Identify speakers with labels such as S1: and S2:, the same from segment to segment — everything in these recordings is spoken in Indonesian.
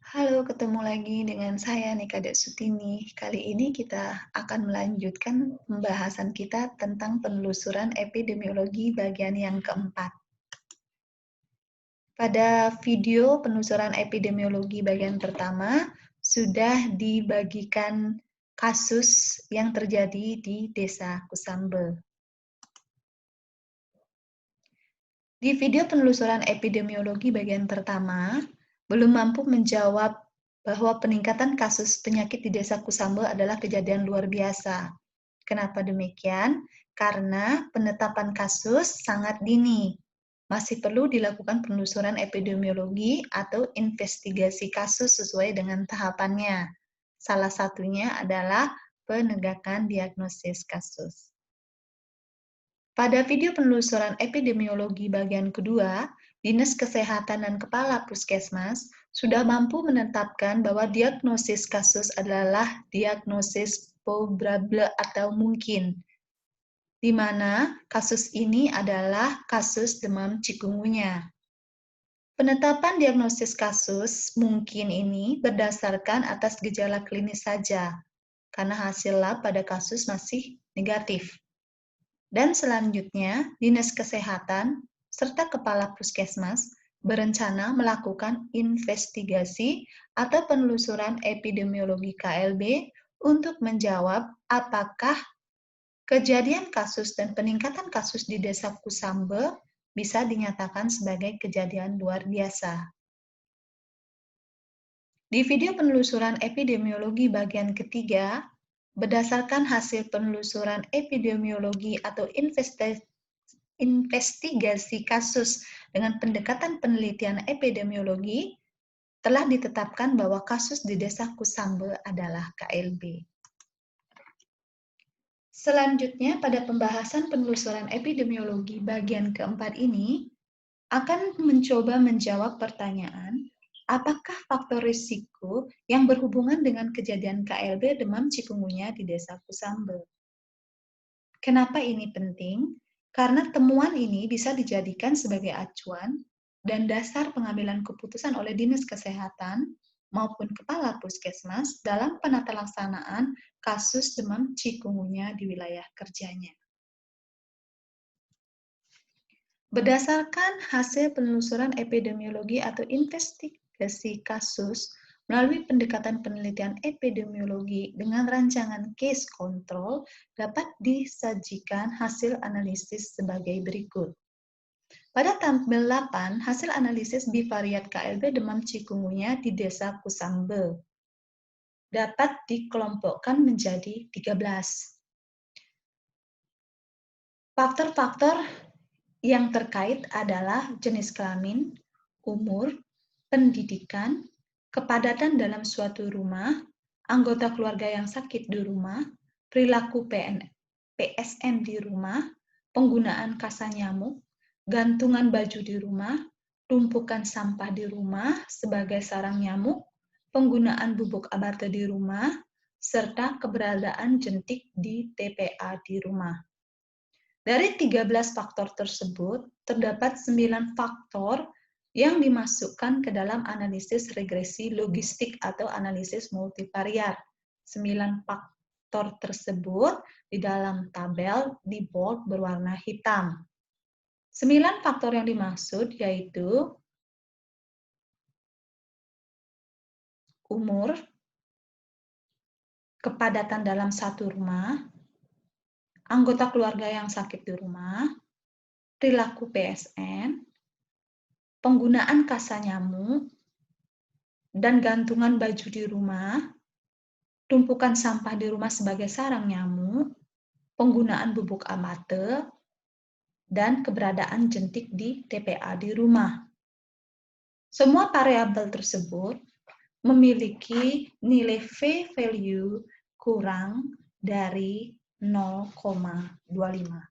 S1: Halo, ketemu lagi dengan saya Nikade Sutini. Kali ini kita akan melanjutkan pembahasan kita tentang penelusuran epidemiologi bagian yang keempat. Pada video penelusuran epidemiologi bagian pertama, sudah dibagikan kasus yang terjadi di Desa Kusambe. Di video penelusuran epidemiologi bagian pertama, belum mampu menjawab bahwa peningkatan kasus penyakit di Desa Kusambe adalah kejadian luar biasa. Kenapa demikian? Karena penetapan kasus sangat dini. Masih perlu dilakukan penelusuran epidemiologi atau investigasi kasus sesuai dengan tahapannya. Salah satunya adalah penegakan diagnosis kasus. Pada video penelusuran epidemiologi bagian kedua, Dinas Kesehatan dan Kepala Puskesmas sudah mampu menetapkan bahwa diagnosis kasus adalah diagnosis probable atau mungkin, di mana kasus ini adalah kasus demam chikungunya. Penetapan diagnosis kasus mungkin ini berdasarkan atas gejala klinis saja, karena hasil lab pada kasus masih negatif. Dan selanjutnya, Dinas Kesehatan serta Kepala Puskesmas berencana melakukan investigasi atau penelusuran epidemiologi KLB untuk menjawab apakah kejadian kasus dan peningkatan kasus di Desa Kusambe bisa dinyatakan sebagai kejadian luar biasa. Di video penelusuran epidemiologi bagian ketiga, berdasarkan hasil penelusuran epidemiologi atau investigasi kasus dengan pendekatan penelitian epidemiologi, telah ditetapkan bahwa kasus di Desa Kusambe adalah KLB. Selanjutnya, pada pembahasan penelusuran epidemiologi bagian keempat ini, akan mencoba menjawab pertanyaan, apakah faktor risiko yang berhubungan dengan kejadian KLB demam chikungunya di Desa Kusambe? Kenapa ini penting? Karena temuan ini bisa dijadikan sebagai acuan dan dasar pengambilan keputusan oleh Dinas Kesehatan maupun Kepala Puskesmas dalam penatalaksanaan kasus demam chikungunya di wilayah kerjanya. Berdasarkan hasil penelusuran epidemiologi atau investigasi kasus melalui pendekatan penelitian epidemiologi dengan rancangan case control dapat disajikan hasil analisis sebagai berikut. Pada tampil 8, hasil analisis bivariat KLB demam chikungunya di Desa Kusambe dapat dikelompokkan menjadi 13. Faktor-faktor yang terkait adalah jenis kelamin, umur, pendidikan, kepadatan dalam suatu rumah, anggota keluarga yang sakit di rumah, perilaku PSN di rumah, penggunaan kasa nyamuk, gantungan baju di rumah, tumpukan sampah di rumah sebagai sarang nyamuk, penggunaan bubuk abate di rumah, serta keberadaan jentik di TPA di rumah. Dari 13 faktor tersebut, terdapat 9 faktor yang dimasukkan ke dalam analisis regresi logistik atau analisis multivariat. 9 faktor tersebut di dalam tabel di bold berwarna hitam. 9 faktor yang dimaksud yaitu umur, kepadatan dalam satu rumah, anggota keluarga yang sakit di rumah, perilaku PSN, penggunaan kasa nyamuk, dan gantungan baju di rumah, tumpukan sampah di rumah sebagai sarang nyamuk, penggunaan bubuk abate, dan keberadaan jentik di TPA di rumah. Semua variabel tersebut memiliki nilai V-value kurang dari 0,25.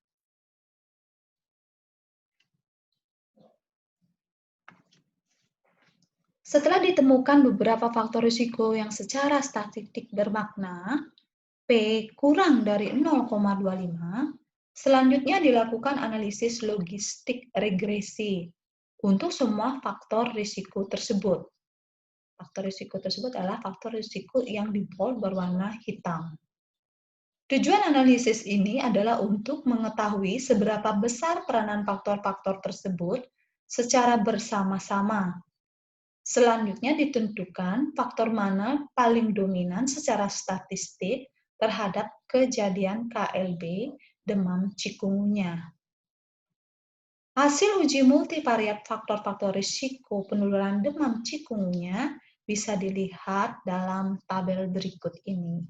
S1: Setelah ditemukan beberapa faktor risiko yang secara statistik bermakna, P kurang dari 0,25, selanjutnya dilakukan analisis logistik regresi untuk semua faktor risiko tersebut. Faktor risiko tersebut adalah faktor risiko yang di bold berwarna hitam. Tujuan analisis ini adalah untuk mengetahui seberapa besar peranan faktor-faktor tersebut secara bersama-sama. Selanjutnya ditentukan faktor mana paling dominan secara statistik terhadap kejadian KLB demam cikungunya. Hasil uji multivariat faktor-faktor risiko penularan demam cikungunya bisa dilihat dalam tabel berikut ini.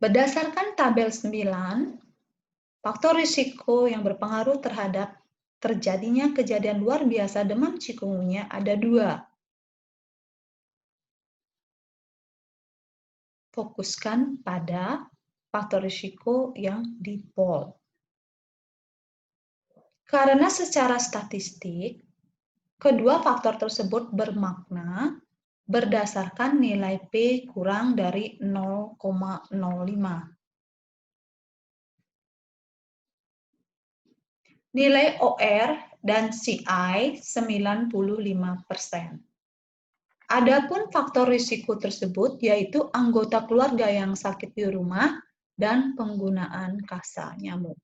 S1: Berdasarkan tabel 9, faktor risiko yang berpengaruh terhadap terjadinya kejadian luar biasa demam cikungunya ada 2. Fokuskan pada faktor risiko yang di bold. Karena secara statistik, kedua faktor tersebut bermakna berdasarkan nilai P kurang dari 0,05. Nilai OR dan CI 95%. Adapun faktor risiko tersebut yaitu anggota keluarga yang sakit di rumah dan penggunaan kasa nyamuk.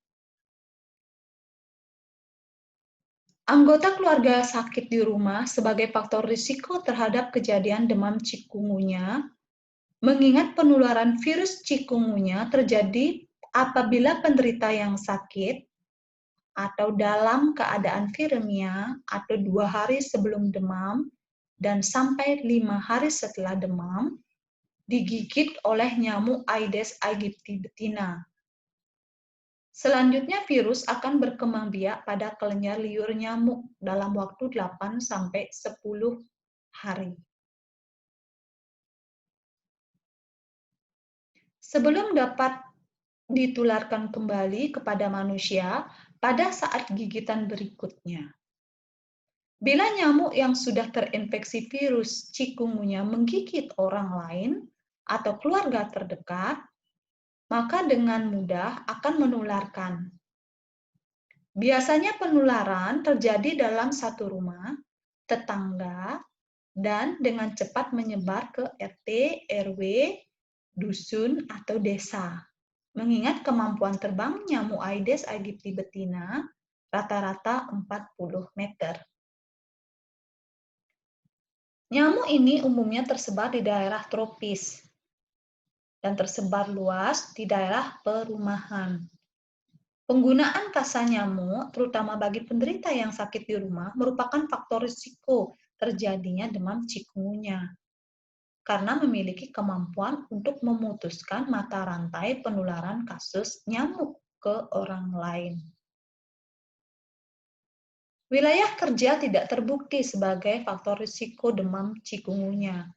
S1: Anggota keluarga sakit di rumah sebagai faktor risiko terhadap kejadian demam cikungunya, mengingat penularan virus cikungunya terjadi apabila penderita yang sakit atau dalam keadaan viremia atau 2 hari sebelum demam dan sampai 5 hari setelah demam, digigit oleh nyamuk Aedes aegypti betina. Selanjutnya virus akan berkembang biak pada kelenjar liur nyamuk dalam waktu 8-10 hari. Sebelum dapat ditularkan kembali kepada manusia pada saat gigitan berikutnya. Bila nyamuk yang sudah terinfeksi virus cikungunya menggigit orang lain atau keluarga terdekat, maka dengan mudah akan menularkan. Biasanya penularan terjadi dalam satu rumah, tetangga, dan dengan cepat menyebar ke RT, RW, dusun, atau desa. Mengingat kemampuan terbang nyamuk Aedes aegypti betina rata-rata 40 meter. Nyamuk ini umumnya tersebar di daerah tropis dan tersebar luas di daerah perumahan. Penggunaan kasa nyamuk, terutama bagi penderita yang sakit di rumah, merupakan faktor risiko terjadinya demam cikungunya karena memiliki kemampuan untuk memutuskan mata rantai penularan kasus nyamuk ke orang lain. Wilayah kerja tidak terbukti sebagai faktor risiko demam cikungunya,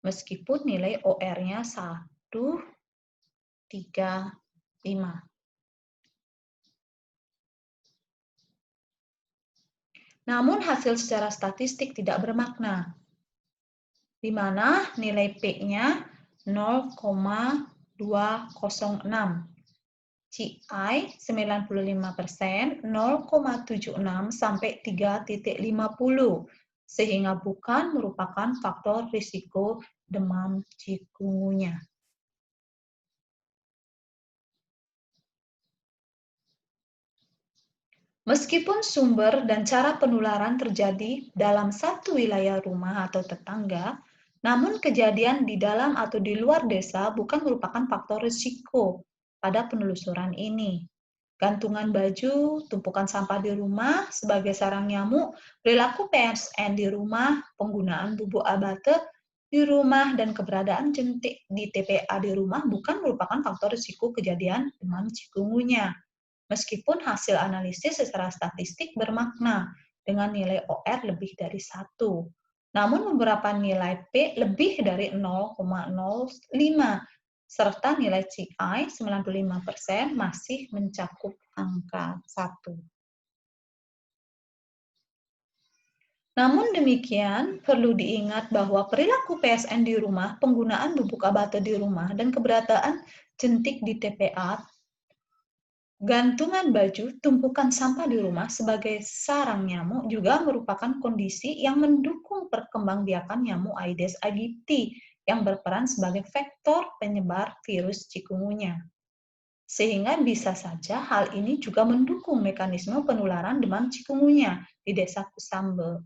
S1: meskipun nilai OR-nya 1,35. Namun hasil secara statistik tidak bermakna, di mana nilai P-nya 0,206, CI 95%, 0,76 sampai 3,50, sehingga bukan merupakan faktor risiko demam cikungunya. Meskipun sumber dan cara penularan terjadi dalam satu wilayah rumah atau tetangga, namun kejadian di dalam atau di luar desa bukan merupakan faktor risiko pada penelusuran ini. Gantungan baju, tumpukan sampah di rumah sebagai sarang nyamuk, perilaku PSN di rumah, penggunaan bubuk abate di rumah, dan keberadaan jentik di TPA di rumah bukan merupakan faktor risiko kejadian demam cikungunya. Meskipun hasil analisis secara statistik bermakna dengan nilai OR lebih dari 1. Namun beberapa nilai P lebih dari 0,05 serta nilai CI 95% masih mencakup angka 1. Namun demikian, perlu diingat bahwa perilaku PSN di rumah, penggunaan bubuk abate di rumah, dan keberadaan jentik di TPA Gantungan baju, tumpukan sampah di rumah sebagai sarang nyamuk juga merupakan kondisi yang mendukung perkembangbiakan nyamuk Aedes aegypti yang berperan sebagai vektor penyebar virus chikungunya. Sehingga bisa saja hal ini juga mendukung mekanisme penularan demam chikungunya di desa Kusambe.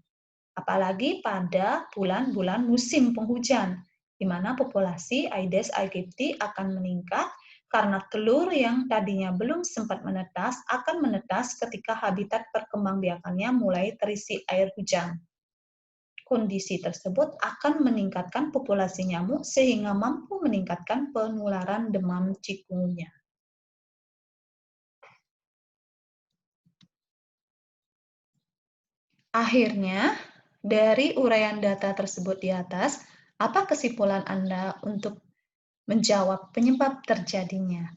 S1: Apalagi pada bulan-bulan musim penghujan, di mana populasi Aedes aegypti akan meningkat karena telur yang tadinya belum sempat menetas akan menetas ketika habitat perkembangbiakannya mulai terisi air hujan. Kondisi tersebut akan meningkatkan populasi nyamuk sehingga mampu meningkatkan penularan demam chikungunya. Akhirnya, dari uraian data tersebut di atas, apa kesimpulan Anda untuk menjawab penyebab terjadinya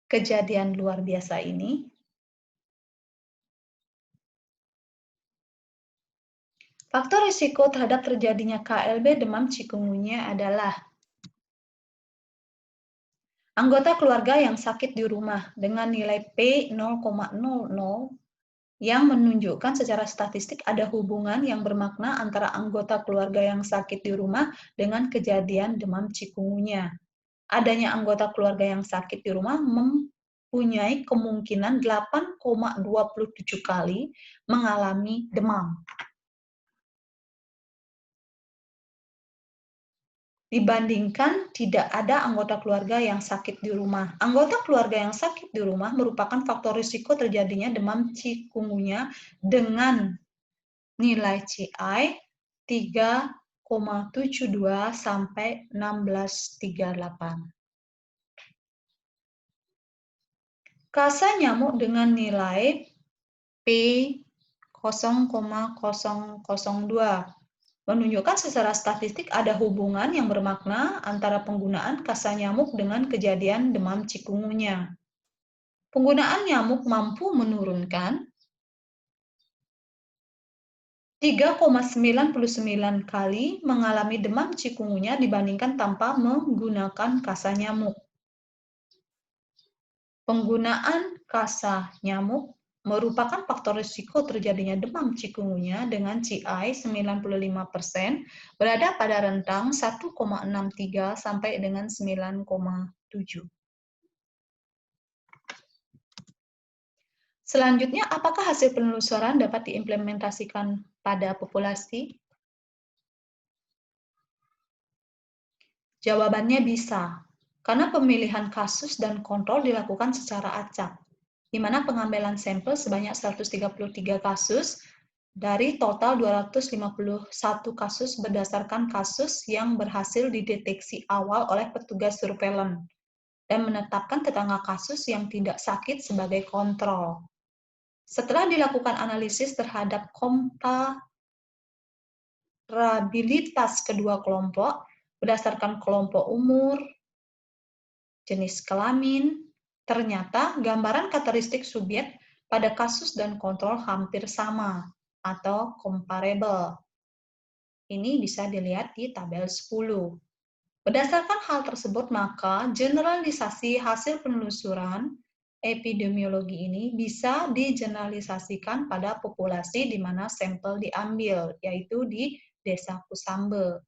S1: kejadian luar biasa ini? Faktor risiko terhadap terjadinya KLB demam chikungunya adalah anggota keluarga yang sakit di rumah dengan nilai P 0,00 yang menunjukkan secara statistik ada hubungan yang bermakna antara anggota keluarga yang sakit di rumah dengan kejadian demam chikungunya. Adanya anggota keluarga yang sakit di rumah mempunyai kemungkinan 8,27 kali mengalami demam. Dibandingkan tidak ada anggota keluarga yang sakit di rumah. Anggota keluarga yang sakit di rumah merupakan faktor risiko terjadinya demam chikungunya dengan nilai CI 3,72 sampai 1638. Kasa nyamuk dengan nilai P 0,002 menunjukkan secara statistik ada hubungan yang bermakna antara penggunaan kasa nyamuk dengan kejadian demam chikungunya. Penggunaan nyamuk mampu menurunkan 3,99 kali mengalami demam chikungunya dibandingkan tanpa menggunakan kasa nyamuk. Penggunaan kasa nyamuk merupakan faktor risiko terjadinya demam chikungunya dengan CI 95% berada pada rentang 1,63 sampai dengan 9,7. Selanjutnya, apakah hasil penelusuran dapat diimplementasikan pada populasi? Jawabannya bisa, karena pemilihan kasus dan kontrol dilakukan secara acak, di mana pengambilan sampel sebanyak 133 kasus dari total 251 kasus berdasarkan kasus yang berhasil dideteksi awal oleh petugas surveillance dan menetapkan tetangga kasus yang tidak sakit sebagai kontrol. Setelah dilakukan analisis terhadap komparabilitas kedua kelompok berdasarkan kelompok umur, jenis kelamin, ternyata gambaran karakteristik subjek pada kasus dan kontrol hampir sama atau comparable. Ini bisa dilihat di tabel 10. Berdasarkan hal tersebut, maka generalisasi hasil penelusuran epidemiologi ini bisa digeneralisasikan pada populasi di mana sampel diambil, yaitu di Desa Kusambe.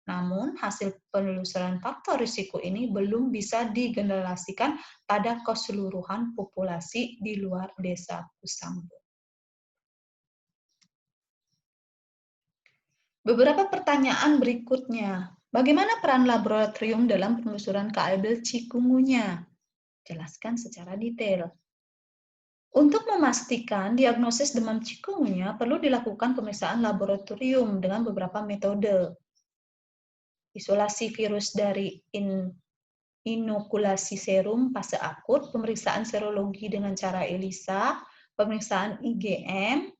S1: Namun, hasil penelusuran faktor risiko ini belum bisa digeneralisasikan pada keseluruhan populasi di luar Desa Kusambe. Beberapa pertanyaan berikutnya. Bagaimana peran laboratorium dalam penelusuran KLB chikungunya? Jelaskan secara detail. Untuk memastikan diagnosis demam chikungunya, perlu dilakukan pemeriksaan laboratorium dengan beberapa metode. Isolasi virus dari inokulasi serum fase akut, pemeriksaan serologi dengan cara ELISA, pemeriksaan IgM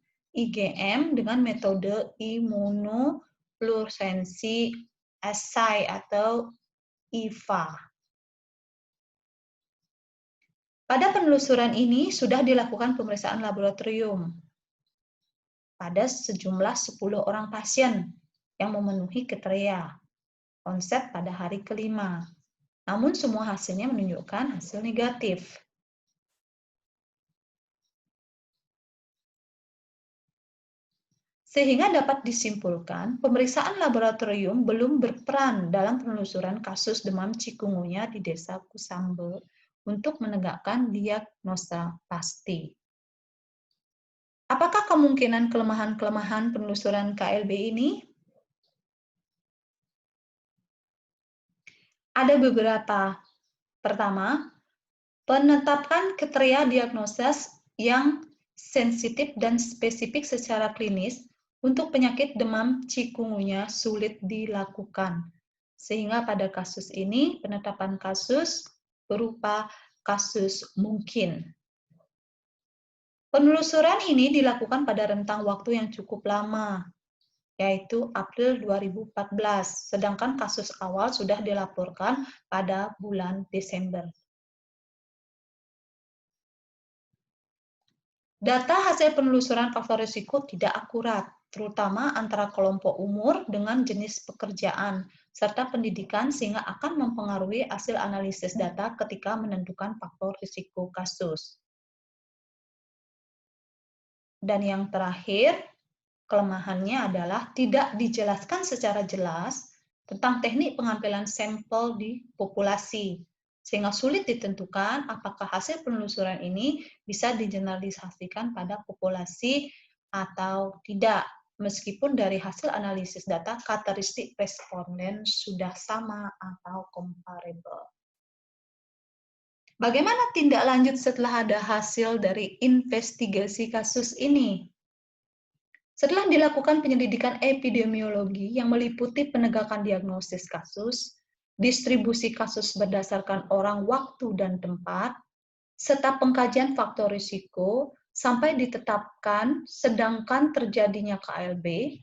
S1: dengan metode imunofluoresensi assay atau IFA. Pada penelusuran ini sudah dilakukan pemeriksaan laboratorium pada sejumlah 10 orang pasien yang memenuhi kriteria konsep pada hari kelima. Namun semua hasilnya menunjukkan hasil negatif. Sehingga dapat disimpulkan, pemeriksaan laboratorium belum berperan dalam penelusuran kasus demam cikungunya di Desa Kusambe untuk menegakkan diagnosa pasti. Apakah kemungkinan kelemahan-kelemahan penelusuran KLB ini? Ada beberapa. Pertama, penetapan kriteria diagnosis yang sensitif dan spesifik secara klinis untuk penyakit demam cikungunya sulit dilakukan. Sehingga pada kasus ini, penetapan kasus berupa kasus mungkin. Penelusuran ini dilakukan pada rentang waktu yang cukup lama, yaitu April 2014, sedangkan kasus awal sudah dilaporkan pada bulan Desember. Data hasil penelusuran faktor risiko tidak akurat, terutama antara kelompok umur dengan jenis pekerjaan, serta pendidikan sehingga akan mempengaruhi hasil analisis data ketika menentukan faktor risiko kasus. Dan yang terakhir, kelemahannya adalah tidak dijelaskan secara jelas tentang teknik pengambilan sampel di populasi, sehingga sulit ditentukan apakah hasil penelusuran ini bisa digeneralisasikan pada populasi atau tidak, meskipun dari hasil analisis data karakteristik responden sudah sama atau comparable. Bagaimana tindak lanjut setelah ada hasil dari investigasi kasus ini? Setelah dilakukan penyelidikan epidemiologi yang meliputi penegakan diagnosis kasus, distribusi kasus berdasarkan orang, waktu, dan tempat, serta pengkajian faktor risiko sampai ditetapkan sedangkan terjadinya KLB,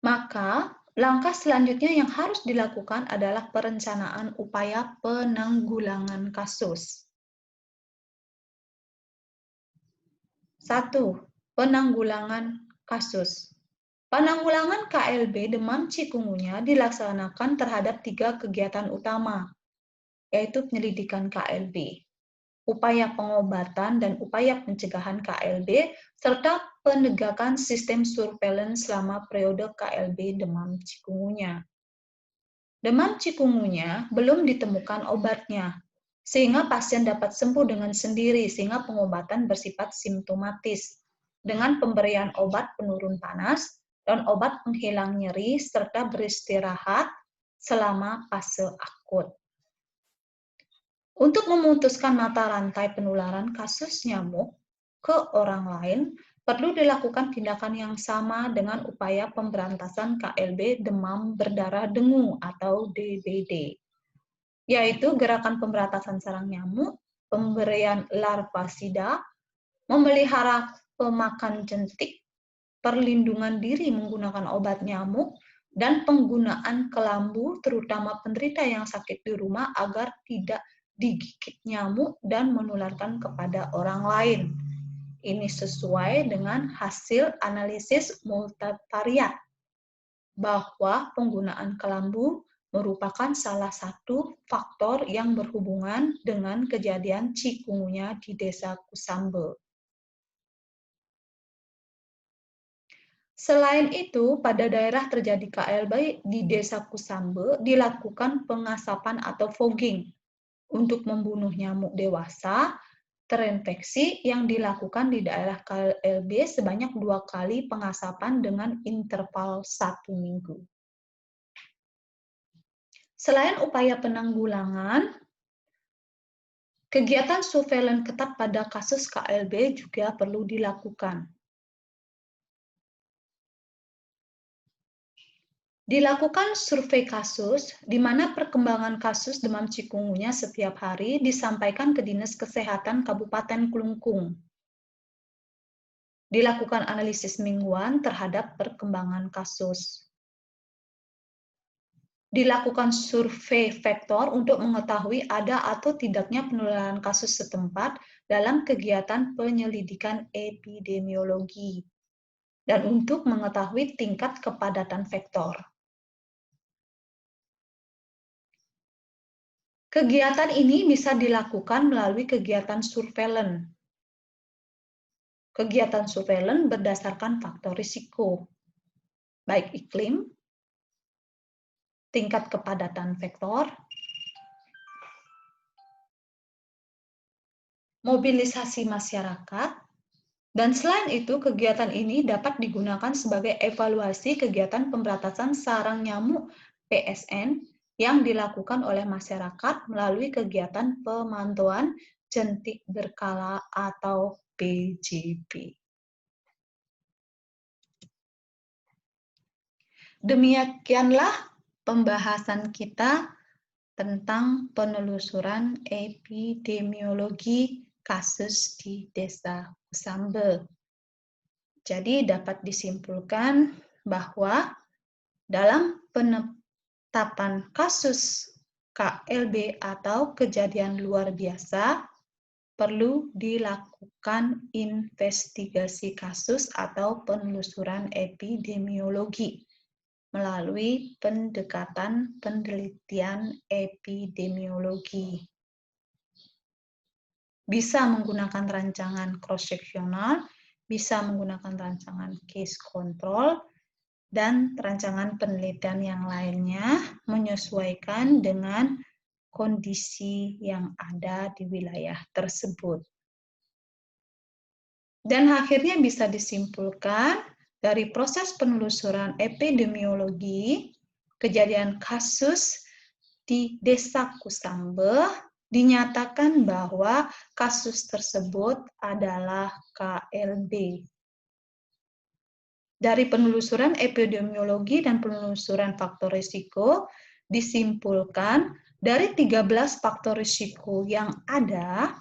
S1: maka langkah selanjutnya yang harus dilakukan adalah perencanaan upaya penanggulangan kasus. 1. Penanggulangan kasus. Penanggulangan KLB demam cikungunya dilaksanakan terhadap 3 kegiatan utama, yaitu penyelidikan KLB, upaya pengobatan dan upaya pencegahan KLB, serta penegakan sistem surveillance selama periode KLB demam cikungunya. Demam cikungunya belum ditemukan obatnya, sehingga pasien dapat sembuh dengan sendiri sehingga pengobatan bersifat simptomatis, dengan pemberian obat penurun panas dan obat penghilang nyeri serta beristirahat selama fase akut. Untuk memutuskan mata rantai penularan kasus nyamuk ke orang lain, perlu dilakukan tindakan yang sama dengan upaya pemberantasan KLB demam berdarah dengung atau DBD, yaitu gerakan pemberantasan sarang nyamuk, pemberian larvasida, memelihara pemakan jentik, perlindungan diri menggunakan obat nyamuk, dan penggunaan kelambu terutama penderita yang sakit di rumah agar tidak digigit nyamuk dan menularkan kepada orang lain. Ini sesuai dengan hasil analisis multivariat bahwa penggunaan kelambu merupakan salah satu faktor yang berhubungan dengan kejadian cikungunya di Desa Kusambe. Selain itu, pada daerah terjadi KLB di Desa Kusambe dilakukan pengasapan atau fogging untuk membunuh nyamuk dewasa terinfeksi yang dilakukan di daerah KLB sebanyak 2 kali pengasapan dengan interval 1 minggu. Selain upaya penanggulangan, kegiatan surveillance ketat pada kasus KLB juga perlu dilakukan. Dilakukan survei kasus, di mana perkembangan kasus demam cikungunya setiap hari disampaikan ke Dinas Kesehatan Kabupaten Klungkung. Dilakukan analisis mingguan terhadap perkembangan kasus. Dilakukan survei vektor untuk mengetahui ada atau tidaknya penularan kasus setempat dalam kegiatan penyelidikan epidemiologi, dan untuk mengetahui tingkat kepadatan vektor. Kegiatan ini bisa dilakukan melalui kegiatan surveillance. kegiatan surveillance berdasarkan faktor risiko, baik iklim, tingkat kepadatan vektor, mobilisasi masyarakat, dan selain itu kegiatan ini dapat digunakan sebagai evaluasi kegiatan pemberantasan sarang nyamuk PSN yang dilakukan oleh masyarakat melalui kegiatan pemantauan jentik berkala atau PJB. Demikianlah pembahasan kita tentang penelusuran epidemiologi kasus di Desa Kusambe. Jadi dapat disimpulkan bahwa dalam penetapan kasus KLB atau kejadian luar biasa, perlu dilakukan investigasi kasus atau penelusuran epidemiologi melalui pendekatan penelitian epidemiologi. Bisa menggunakan rancangan cross-sectional, bisa menggunakan rancangan case control, dan rancangan penelitian yang lainnya menyesuaikan dengan kondisi yang ada di wilayah tersebut. Dan akhirnya bisa disimpulkan dari proses penelusuran epidemiologi, kejadian kasus di Desa Kusambe dinyatakan bahwa kasus tersebut adalah KLB. Dari penelusuran epidemiologi dan penelusuran faktor risiko, disimpulkan dari 13 faktor risiko yang ada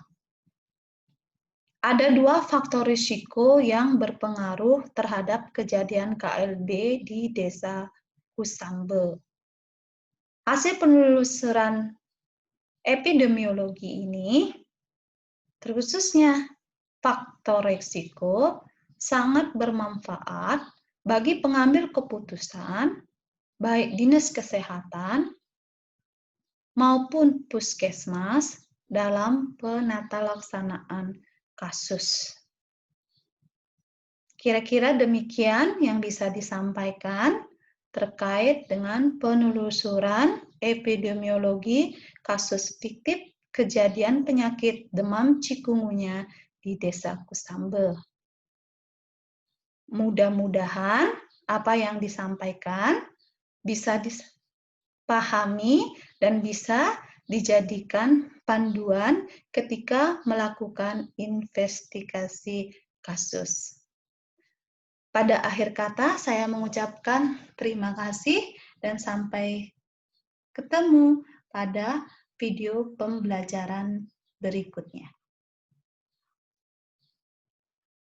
S1: 2 faktor risiko yang berpengaruh terhadap kejadian KLB di Desa Kusambe. Hasil penelusuran epidemiologi ini, terkhususnya faktor risiko, sangat bermanfaat bagi pengambil keputusan, baik dinas kesehatan maupun puskesmas dalam penatalaksanaan kasus. Kira-kira demikian yang bisa disampaikan terkait dengan penelusuran epidemiologi kasus fiktif kejadian penyakit demam chikungunya di Desa Kusambe. Mudah-mudahan apa yang disampaikan bisa dipahami dan bisa dijadikan panduan ketika melakukan investigasi kasus. Pada akhir kata, saya mengucapkan terima kasih dan sampai ketemu pada video pembelajaran berikutnya.